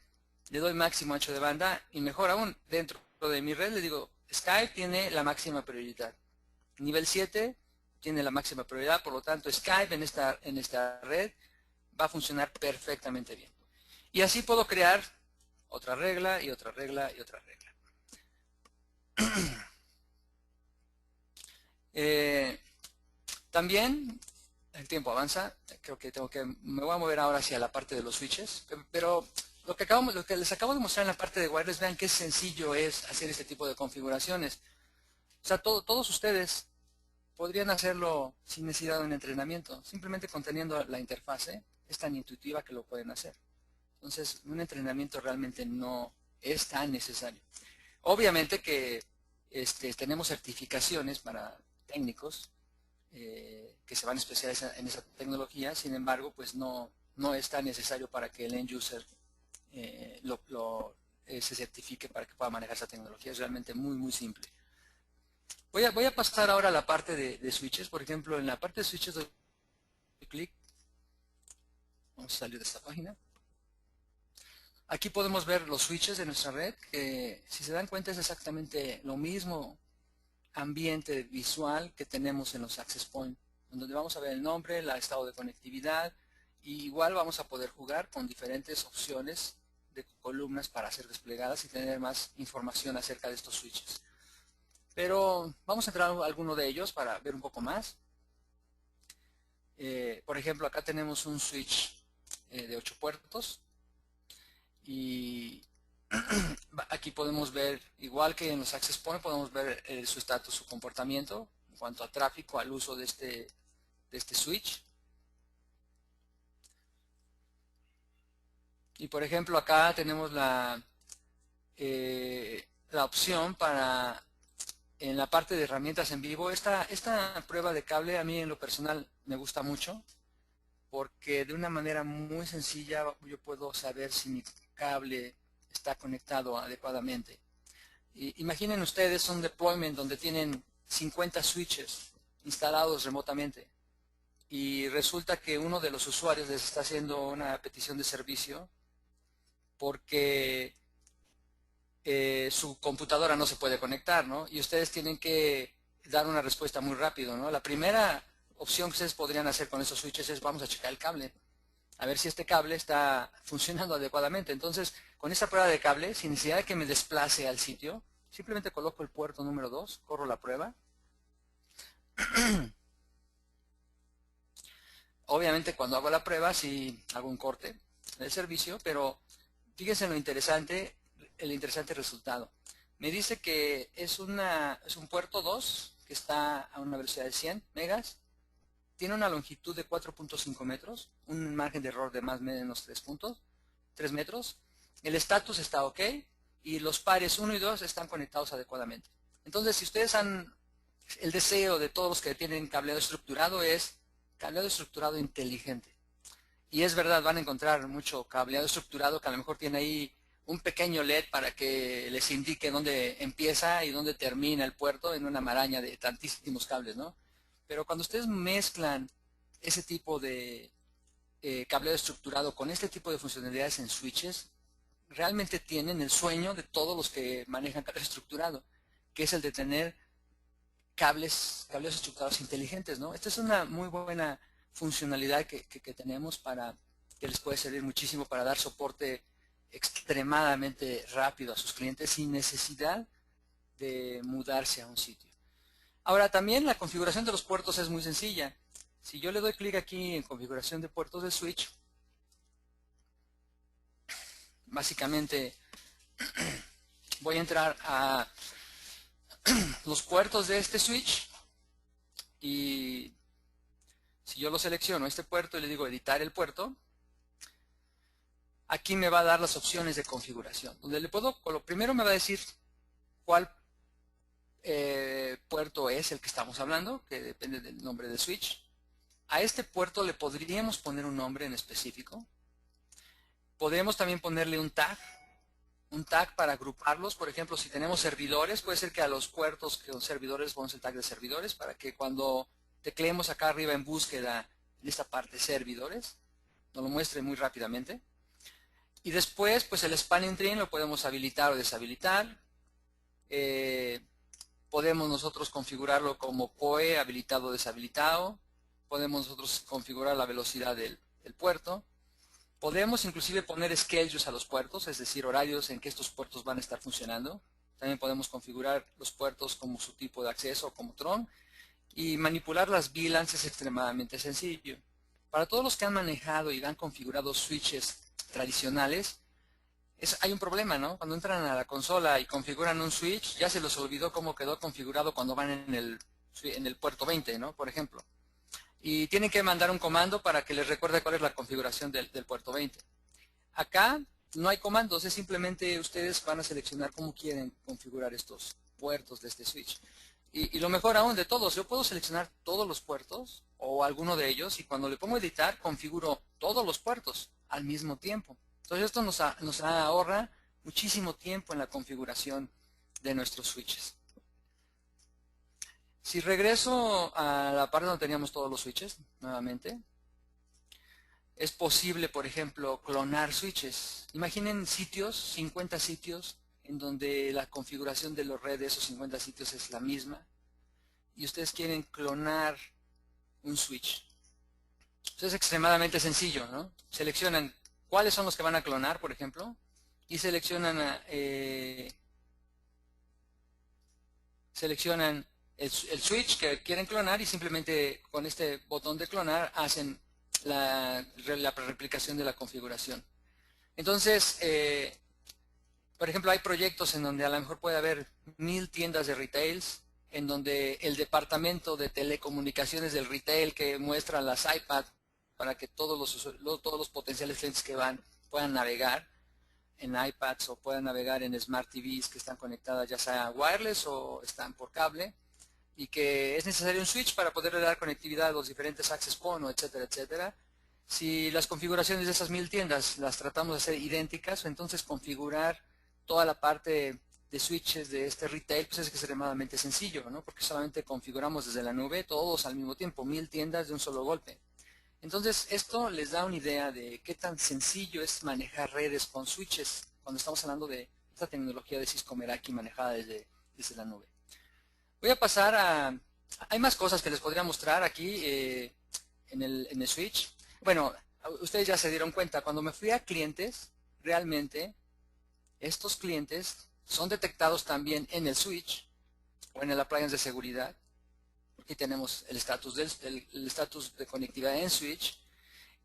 S1: le doy máximo ancho de banda y mejor aún, dentro de mi red le digo, Skype tiene la máxima prioridad. Nivel 7, tiene la máxima prioridad, por lo tanto Skype en esta red va a funcionar perfectamente bien. Y así puedo crear otra regla y otra regla y otra regla. También el tiempo avanza, creo que me voy a mover ahora hacia la parte de los switches, pero lo que les acabo de mostrar en la parte de wireless, vean qué sencillo es hacer este tipo de configuraciones. O sea, todos ustedes podrían hacerlo sin necesidad de un entrenamiento, simplemente conteniendo la interfase, es tan intuitiva que lo pueden hacer. Entonces, un entrenamiento realmente no es tan necesario. Obviamente que tenemos certificaciones para técnicos que se van a especializar en esa tecnología, sin embargo, pues no es tan necesario para que el end user se certifique para que pueda manejar esa tecnología. Es realmente muy simple. Voy a pasar ahora a la parte de switches. Por ejemplo, en la parte de switches doy clic. Vamos a salir de esta página. Aquí podemos ver los switches de nuestra red, que si se dan cuenta es exactamente lo mismo ambiente visual que tenemos en los access point, donde vamos a ver el nombre, el estado de conectividad, y igual vamos a poder jugar con diferentes opciones de columnas para ser desplegadas y tener más información acerca de estos switches. Pero vamos a entrar a alguno de ellos para ver un poco más. Por ejemplo, acá tenemos un switch de 8 puertos y aquí podemos ver, igual que en los access point, podemos ver su estatus, su comportamiento en cuanto a tráfico, al uso de este switch. Y por ejemplo, acá tenemos la opción para, en la parte de herramientas en vivo, esta prueba de cable a mí en lo personal me gusta mucho, porque de una manera muy sencilla yo puedo saber si mi cable está conectado adecuadamente. Imaginen ustedes un deployment donde tienen 50 switches instalados remotamente y resulta que uno de los usuarios les está haciendo una petición de servicio porque su computadora no se puede conectar, ¿no? Y ustedes tienen que dar una respuesta muy rápido, ¿no? La primera opción que ustedes podrían hacer con esos switches es vamos a checar el cable, a ver si este cable está funcionando adecuadamente. Entonces, con esta prueba de cable, sin necesidad de que me desplace al sitio, simplemente coloco el puerto número 2, corro la prueba. Obviamente cuando hago la prueba sí hago un corte del servicio, pero fíjense en lo interesante, el interesante resultado. Me dice que es un puerto 2 que está a una velocidad de 100 megas, tiene una longitud de 4.5 metros, un margen de error de más o menos 3 metros, el estatus está ok y los pares 1 y 2 están conectados adecuadamente. Entonces, si ustedes el deseo de todos los que tienen cableado estructurado es cableado estructurado inteligente. Y es verdad, van a encontrar mucho cableado estructurado que a lo mejor tiene ahí un pequeño LED para que les indique dónde empieza y dónde termina el puerto en una maraña de tantísimos cables, ¿no? Pero cuando ustedes mezclan ese tipo de cableado estructurado con este tipo de funcionalidades en switches, realmente tienen el sueño de todos los que manejan cableado estructurado, que es el de tener cableos estructurados inteligentes, ¿no? Esta es una muy buena funcionalidad que tenemos que les puede servir muchísimo para dar soporte extremadamente rápido a sus clientes sin necesidad de mudarse a un sitio. Ahora, también la configuración de los puertos es muy sencilla. Si yo le doy clic aquí en configuración de puertos de switch, básicamente voy a entrar a los puertos de este switch y si yo lo selecciono este puerto y le digo editar el puerto, aquí me va a dar las opciones de configuración, donde primero me va a decir cuál puerto es el que estamos hablando, que depende del nombre del switch. A este puerto le podríamos poner un nombre en específico. Podemos también ponerle un tag para agruparlos. Por ejemplo, si tenemos servidores, puede ser que a los puertos que son servidores ponemos el tag de servidores para que cuando tecleemos acá arriba en búsqueda, en esta parte servidores, nos lo muestre muy rápidamente. Y después, pues el spanning tree lo podemos habilitar o deshabilitar. Podemos nosotros configurarlo como PoE, habilitado o deshabilitado. Podemos nosotros configurar la velocidad del puerto. Podemos inclusive poner schedules a los puertos, es decir, horarios en que estos puertos van a estar funcionando. También podemos configurar los puertos como su tipo de acceso, como Tron. Y manipular las VLANs es extremadamente sencillo. Para todos los que han manejado y han configurado switches tradicionales, hay un problema, ¿no? Cuando entran a la consola y configuran un switch, ya se les olvidó cómo quedó configurado cuando van en el puerto 20, ¿no? Por ejemplo. Y tienen que mandar un comando para que les recuerde cuál es la configuración del puerto 20. Acá no hay comandos, es simplemente ustedes van a seleccionar cómo quieren configurar estos puertos de este switch. Y lo mejor aún de todos, yo puedo seleccionar todos los puertos o alguno de ellos y cuando le pongo editar configuro todos los puertos al mismo tiempo. Entonces esto nos ahorra muchísimo tiempo en la configuración de nuestros switches. Si regreso a la parte donde teníamos todos los switches, nuevamente, es posible, por ejemplo, clonar switches. Imaginen sitios, 50 sitios, en donde la configuración de los redes de esos 50 sitios es la misma, y ustedes quieren clonar un switch. Entonces es extremadamente sencillo, ¿no? Seleccionan cuáles son los que van a clonar, por ejemplo, y seleccionan el switch que quieren clonar y simplemente con este botón de clonar hacen la replicación de la configuración. Entonces, por ejemplo, hay proyectos en donde a lo mejor puede haber 1000 tiendas de retails, en donde el departamento de telecomunicaciones del retail que muestra las iPad para que todos los potenciales clientes que van puedan navegar en iPads o puedan navegar en Smart TVs que están conectadas ya sea wireless o están por cable, y que es necesario un switch para poder dar conectividad a los diferentes access point, etcétera, etcétera. Si las configuraciones de esas 1000 tiendas las tratamos de hacer idénticas, entonces configurar toda la parte de switches de este retail pues es extremadamente sencillo, ¿no? Porque solamente configuramos desde la nube todos al mismo tiempo, 1000 tiendas de un solo golpe. Entonces esto les da una idea de qué tan sencillo es manejar redes con switches cuando estamos hablando de esta tecnología de Cisco Meraki manejada desde la nube. Voy a pasar a... Hay más cosas que les podría mostrar aquí en el switch. Bueno, ustedes ya se dieron cuenta, cuando me fui a clientes, realmente estos clientes son detectados también en el switch o en el appliance de seguridad. Aquí tenemos el estatus de conectividad en switch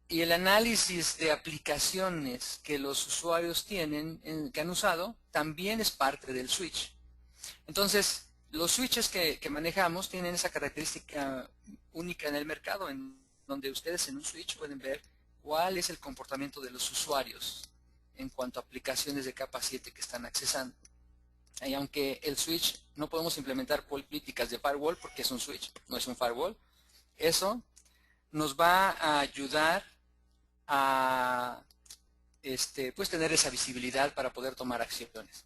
S1: y el análisis de aplicaciones que los usuarios tienen, que han usado, también es parte del switch. Entonces, los switches que manejamos tienen esa característica única en el mercado, en donde ustedes en un switch pueden ver cuál es el comportamiento de los usuarios en cuanto a aplicaciones de capa 7 que están accesando. Y aunque el switch no podemos implementar políticas de firewall porque es un switch, no es un firewall, eso nos va a ayudar a pues tener esa visibilidad para poder tomar acciones.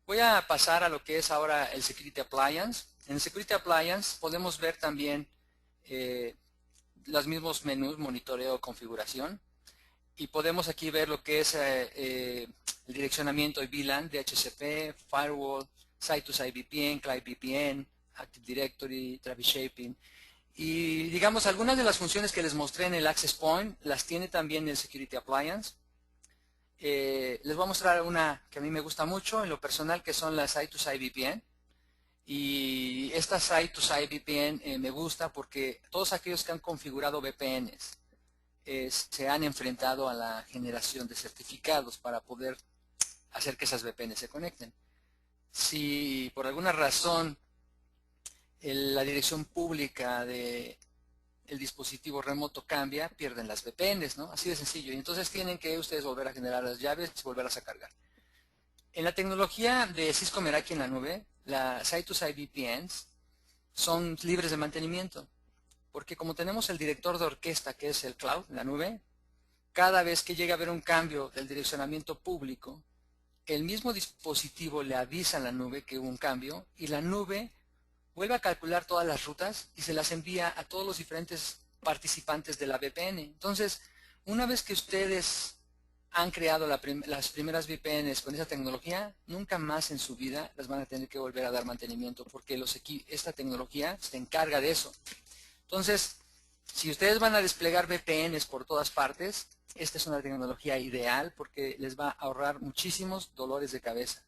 S1: Voy a pasar a lo que es ahora el Security Appliance. En el Security Appliance podemos ver también los mismos menús, monitoreo, configuración. Y podemos aquí ver lo que es el direccionamiento de VLAN, DHCP, Firewall, Site-to-Site VPN, Client VPN, Active Directory, Traffic Shaping. Y digamos, algunas de las funciones que les mostré en el Access Point las tiene también el Security Appliance. Les voy a mostrar una que a mí me gusta mucho en lo personal, que son las Site-to-Site VPN. Y esta Site-to-Site VPN me gusta porque todos aquellos que han configurado VPNs se han enfrentado a la generación de certificados para poder hacer que esas VPNs se conecten. Si por alguna razón la dirección pública de el dispositivo remoto cambia, pierden las VPNs, ¿no? Así de sencillo. Y entonces tienen que ustedes volver a generar las llaves y volverlas a cargar. En la tecnología de Cisco Meraki en la nube, las Site-to-Site VPNs son libres de mantenimiento, porque como tenemos el director de orquesta que es el cloud, la nube, cada vez que llega a haber un cambio del direccionamiento público, el mismo dispositivo le avisa a la nube que hubo un cambio y la nube vuelve a calcular todas las rutas y se las envía a todos los diferentes participantes de la VPN. Entonces, una vez que ustedes han creado las primeras VPNs con esa tecnología, nunca más en su vida las van a tener que volver a dar mantenimiento, porque esta tecnología se encarga de eso. Entonces, si ustedes van a desplegar VPNs por todas partes, esta es una tecnología ideal porque les va a ahorrar muchísimos dolores de cabeza.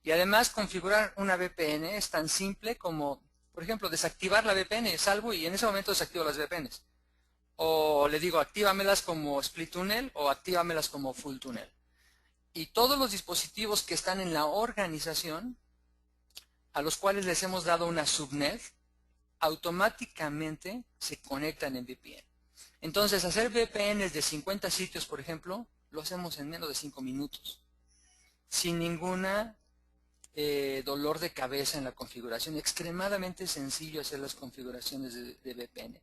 S1: Y además, configurar una VPN es tan simple como, por ejemplo, desactivar la VPN, salvo y en ese momento desactivo las VPNs. O le digo, actívamelas como split tunnel o actívamelas como full tunnel. Y todos los dispositivos que están en la organización, a los cuales les hemos dado una subnet, automáticamente se conectan en VPN. Entonces, hacer VPNs de 50 sitios, por ejemplo, lo hacemos en menos de 5 minutos, sin ninguna dolor de cabeza en la configuración. Extremadamente sencillo hacer las configuraciones de VPN.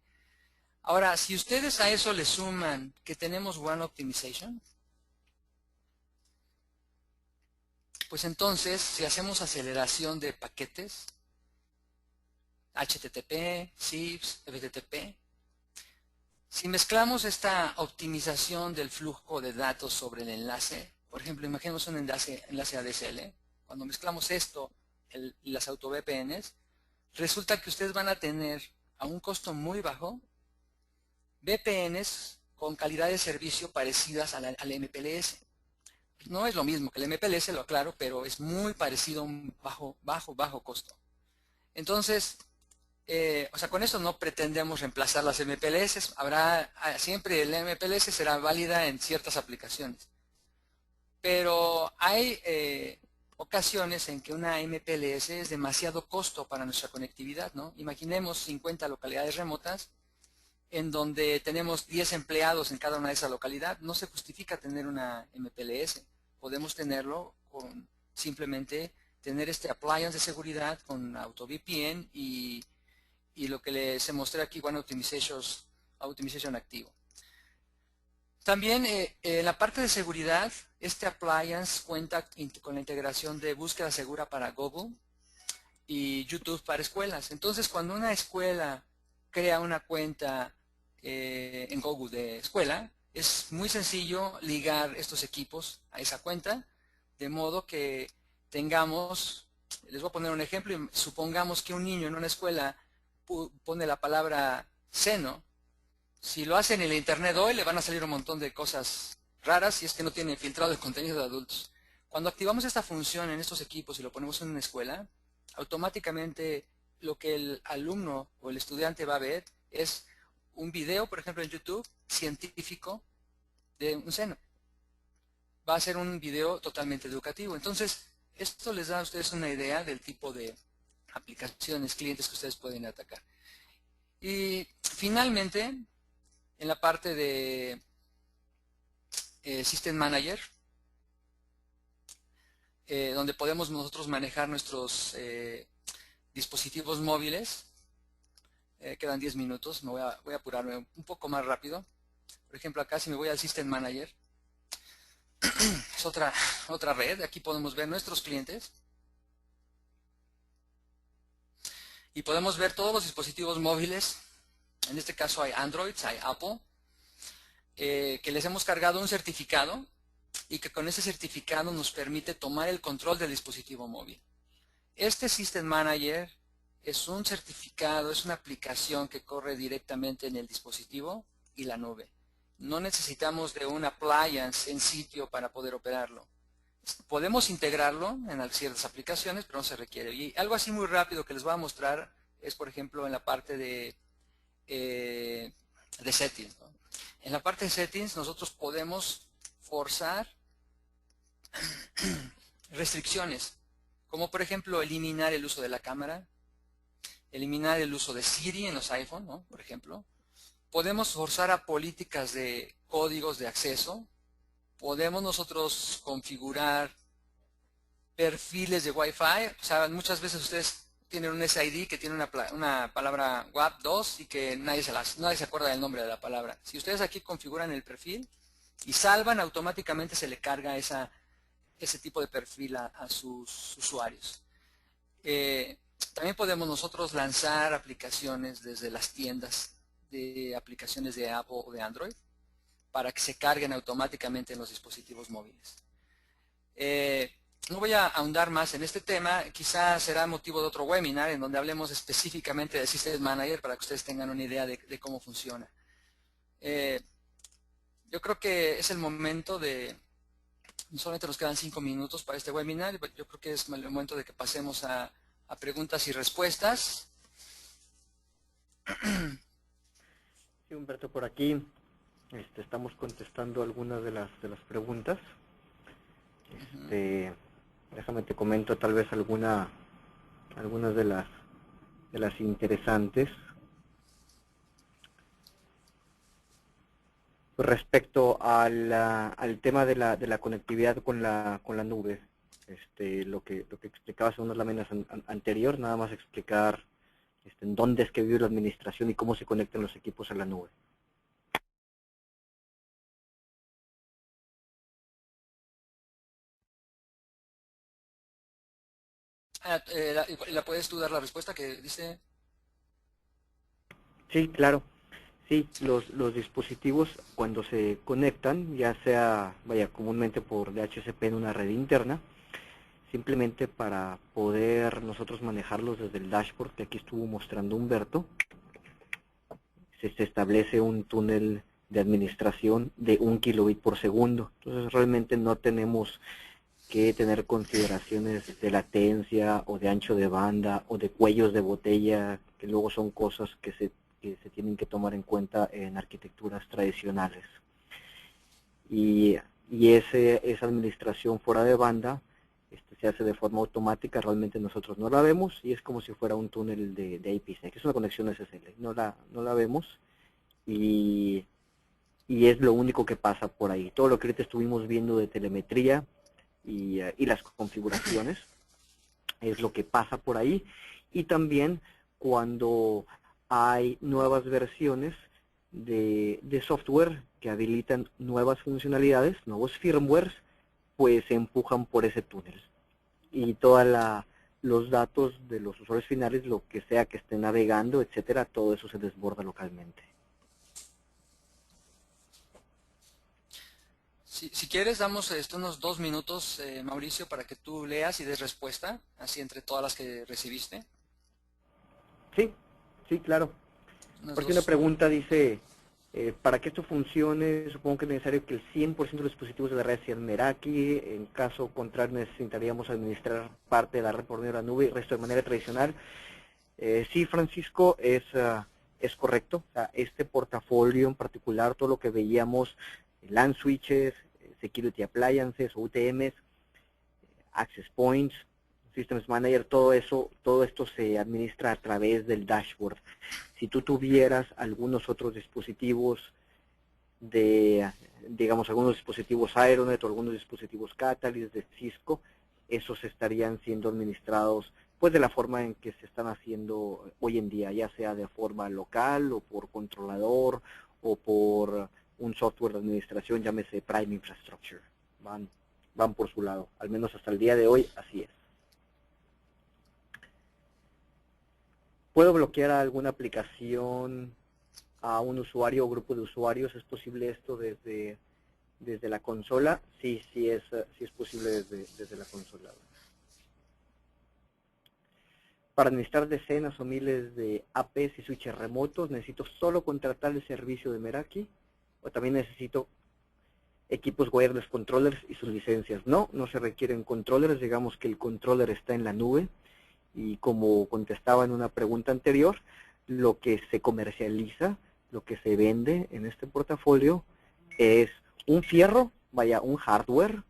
S1: Ahora, si ustedes a eso le suman que tenemos One Optimization, pues entonces, si hacemos aceleración de paquetes, HTTP, CIFS, FTP, si mezclamos esta optimización del flujo de datos sobre el enlace, por ejemplo, imaginemos un enlace ADSL, cuando mezclamos esto y las auto VPNs, resulta que ustedes van a tener a un costo muy bajo VPNs con calidad de servicio parecidas al MPLS. No es lo mismo que el MPLS, lo aclaro, pero es muy parecido a un bajo costo. Entonces, o sea, con esto no pretendemos reemplazar las MPLS. Siempre el MPLS será válida en ciertas aplicaciones. Pero hay ocasiones en que una MPLS es demasiado costo para nuestra conectividad, ¿no? Imaginemos 50 localidades remotas en donde tenemos 10 empleados en cada una de esas localidades. No se justifica tener una MPLS. Podemos tenerlo con simplemente tener este appliance de seguridad con AutoVPN y lo que les mostré aquí, One Optimization activo. También en la parte de seguridad, este appliance cuenta con la integración de búsqueda segura para Google y YouTube para escuelas. Entonces, cuando una escuela crea una cuenta en Google de escuela, es muy sencillo ligar estos equipos a esa cuenta, de modo que tengamos, les voy a poner un ejemplo, supongamos que un niño en una escuela pone la palabra seno. Si lo hace en el internet hoy, le van a salir un montón de cosas raras si es que no tiene filtrado el contenido de adultos. Cuando activamos esta función en estos equipos y lo ponemos en una escuela, automáticamente lo que el alumno o el estudiante va a ver es un video, por ejemplo en YouTube, científico de un seno. Va a ser un video totalmente educativo. Entonces, esto les da a ustedes una idea del tipo de aplicaciones, clientes que ustedes pueden atacar. Y finalmente, en la parte de System Manager, donde podemos nosotros manejar nuestros dispositivos móviles. Quedan 10 minutos, voy a apurarme un poco más rápido. Por ejemplo, acá si me voy al System Manager, es otra red. Aquí podemos ver nuestros clientes. Y podemos ver todos los dispositivos móviles. En este caso hay Android, hay Apple, que les hemos cargado un certificado y que con ese certificado nos permite tomar el control del dispositivo móvil. Este System Manager es un certificado, es una aplicación que corre directamente en el dispositivo y la nube. No necesitamos de un appliance en sitio para poder operarlo. Podemos integrarlo en ciertas aplicaciones, pero no se requiere. Y algo así muy rápido que les voy a mostrar es, por ejemplo, en la parte de settings, ¿no? En la parte de settings nosotros podemos forzar restricciones, como por ejemplo eliminar el uso de la cámara, eliminar el uso de Siri en los iPhone, ¿no? Por ejemplo. Podemos forzar a políticas de códigos de acceso. Podemos nosotros configurar perfiles de Wi-Fi. O sea, muchas veces ustedes tienen un SID que tiene una palabra WAP2 y que nadie se acuerda del nombre de la palabra. Si ustedes aquí configuran el perfil y salvan, automáticamente se le carga ese tipo de perfil a sus usuarios. También podemos nosotros lanzar aplicaciones desde las tiendas de aplicaciones de Apple o de Android. para que se carguen automáticamente en los dispositivos móviles. No voy a ahondar más en este tema, quizás será motivo de otro webinar en donde hablemos específicamente de System Manager para que ustedes tengan una idea de cómo funciona. Yo creo que es el momento de, solamente nos quedan 5 minutos para este webinar, yo creo que es el momento de que pasemos a preguntas y respuestas.
S2: Sí, Humberto, por aquí estamos contestando algunas de las preguntas. Déjame te comento tal vez algunas de las interesantes. Respecto al tema de la conectividad con la nube, lo que explicabas en una lámina anterior, nada más explicar en dónde es que vive la administración y cómo se conectan los equipos a la nube.
S1: ¿La puedes tú dar la respuesta que dice?
S2: Sí, claro. Sí, los dispositivos cuando se conectan, ya sea, comúnmente por DHCP en una red interna, simplemente para poder nosotros manejarlos desde el dashboard que aquí estuvo mostrando Humberto, se establece un túnel de administración de 1 kilobit por segundo. Entonces realmente no tenemos que tener consideraciones de latencia o de ancho de banda o de cuellos de botella, que luego son cosas que se tienen que tomar en cuenta en arquitecturas tradicionales. Y esa administración fuera de banda se hace de forma automática, realmente nosotros no la vemos y es como si fuera un túnel de IPsec, es una conexión SSL, no la vemos y es lo único que pasa por ahí. Todo lo que ahorita estuvimos viendo de telemetría y las configuraciones es lo que pasa por ahí, y también cuando hay nuevas versiones de software que habilitan nuevas funcionalidades, nuevos firmwares, pues se empujan por ese túnel. Y todos los datos de los usuarios finales, lo que sea que estén navegando, etcétera, todo eso se desborda localmente.
S1: Si quieres, damos unos 2 minutos, Mauricio, para que tú leas y des respuesta, así entre todas las que recibiste.
S2: Sí, claro. Por si una pregunta dice, para que esto funcione, supongo que es necesario que el 100% de los dispositivos de la red sean Meraki. En caso contrario, necesitaríamos administrar parte de la red por medio de la nube y el resto de manera tradicional. Sí, Francisco, es correcto. O sea, este portafolio en particular, todo lo que veíamos, LAN switches, Security Appliances, UTMs, Access Points, Systems Manager, todo esto se administra a través del dashboard. Si tú tuvieras algunos otros dispositivos digamos, algunos dispositivos Aeronet o algunos dispositivos Catalyst de Cisco, esos estarían siendo administrados pues de la forma en que se están haciendo hoy en día, ya sea de forma local o por controlador o por un software de administración, llámese Prime Infrastructure. Van por su lado, al menos hasta el día de hoy así es. ¿Puedo bloquear alguna aplicación a un usuario o grupo de usuarios? ¿Es posible esto desde la consola? Sí es posible desde la consola. Para administrar decenas o miles de APs y switches remotos, ¿necesito solo contratar el servicio de Meraki? ¿O también necesito equipos wireless controllers y sus licencias? No se requieren controllers, digamos que el controller está en la nube. Y como contestaba en una pregunta anterior, lo que se comercializa, lo que se vende en este portafolio es un fierro, un hardware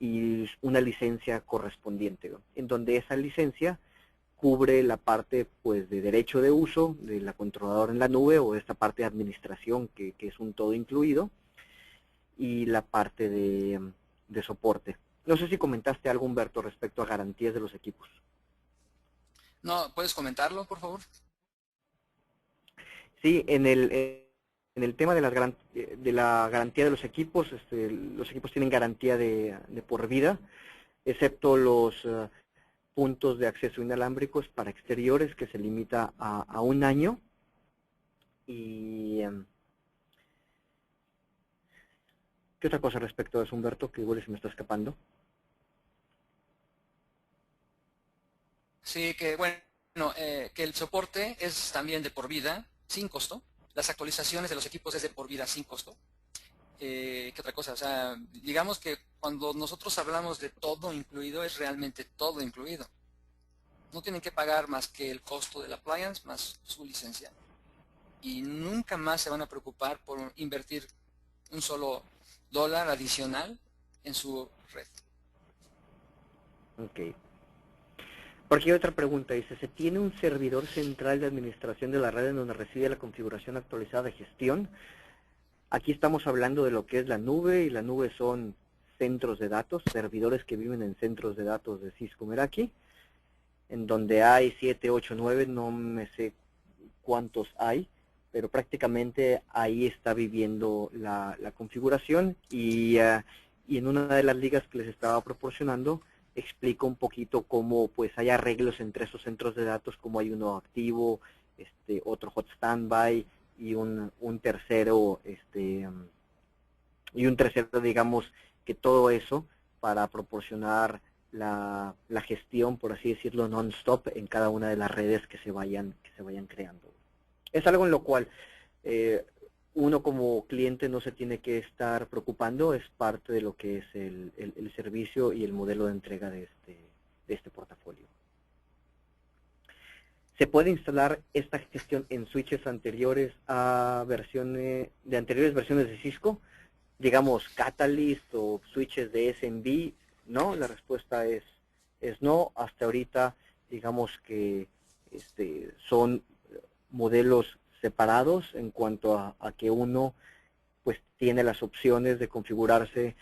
S2: y una licencia correspondiente, ¿no? En donde esa licencia cubre la parte pues de derecho de uso de la controladora en la nube o esta parte de administración que es un todo incluido y la parte de soporte. No sé si comentaste algo, Humberto, respecto a garantías de los equipos.
S1: No, ¿puedes comentarlo, por favor?
S2: Sí, en el tema de la garantía de los equipos tienen garantía de por vida, excepto los puntos de acceso inalámbricos para exteriores, que se limita a 1 año. Y ¿Qué otra cosa respecto a eso, Humberto, que igual se me está escapando?
S1: Sí, que bueno, que el soporte es también de por vida, sin costo. Las actualizaciones de los equipos es de por vida, sin costo. ¿Qué otra cosa? O sea, digamos que cuando nosotros hablamos de todo incluido, es realmente todo incluido. No tienen que pagar más que el costo del appliance más su licencia. Y nunca más se van a preocupar por invertir un solo dólar adicional en su red.
S2: Ok. Porque hay otra pregunta, dice, ¿se tiene un servidor central de administración de la red en donde reside la configuración actualizada de gestión? Aquí estamos hablando de lo que es la nube, y la nube son centros de datos, servidores que viven en centros de datos de Cisco Meraki, en donde hay 7, 8, 9, no me sé cuántos hay, pero prácticamente ahí está viviendo la configuración, y en una de las ligas que les estaba proporcionando, explico un poquito cómo pues hay arreglos entre esos centros de datos, como hay uno activo, otro hot standby y un tercero, digamos, que todo eso para proporcionar la gestión, por así decirlo, non-stop en cada una de las redes que se vayan creando. Es algo en lo cual eh, uno como cliente no se tiene que estar preocupando, es parte de lo que es el servicio y el modelo de entrega de este portafolio. Se puede instalar esta gestión en switches anteriores a anteriores versiones de Cisco, digamos Catalyst o switches de SMB. No, la respuesta es no. Hasta ahorita, digamos que son modelos separados en cuanto a que uno pues tiene las opciones de configurarse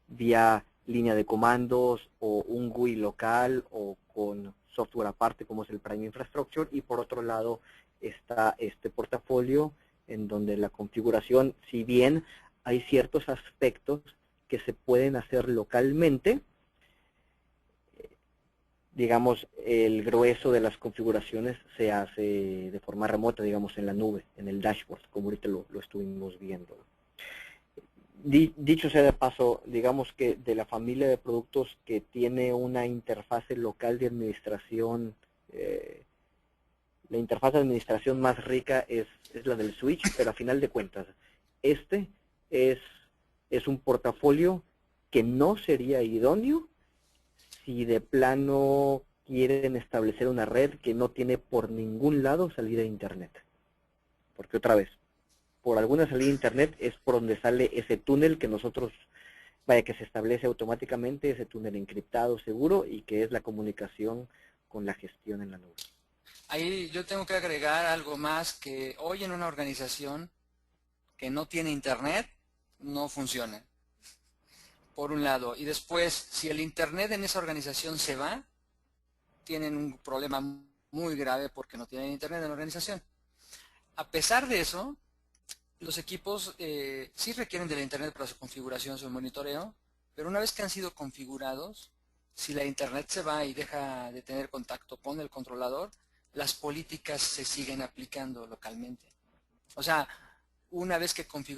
S2: vía línea de comandos o un GUI local o con software aparte como es el Prime Infrastructure, y por otro lado está este portafolio en donde la configuración, si bien hay ciertos aspectos que se pueden hacer localmente, digamos, el grueso de las configuraciones se hace de forma remota, digamos, en la nube, en el dashboard, como ahorita lo estuvimos viendo. Dicho sea de paso, digamos que de la familia de productos que tiene una interfase local de administración, la interfaz de administración más rica es la del switch, pero a final de cuentas, este es un portafolio que no sería idóneo si de plano quieren establecer una red que no tiene por ningún lado salida a internet. Porque otra vez, por alguna salida a internet es por donde sale ese túnel que nosotros, vaya, que se establece automáticamente, ese túnel encriptado, seguro, y que es la comunicación con la gestión en la nube.
S1: Ahí yo tengo que agregar algo más, que hoy en una organización que no tiene internet, no funciona, por un lado. Y después, si el internet en esa organización se va, tienen un problema muy grave porque no tienen internet en la organización. A pesar de eso, los equipos sí requieren de la internet para su configuración, su monitoreo, pero una vez que han sido configurados, si la internet se va y deja de tener contacto con el controlador, las políticas se siguen aplicando localmente. O sea, una vez que configuras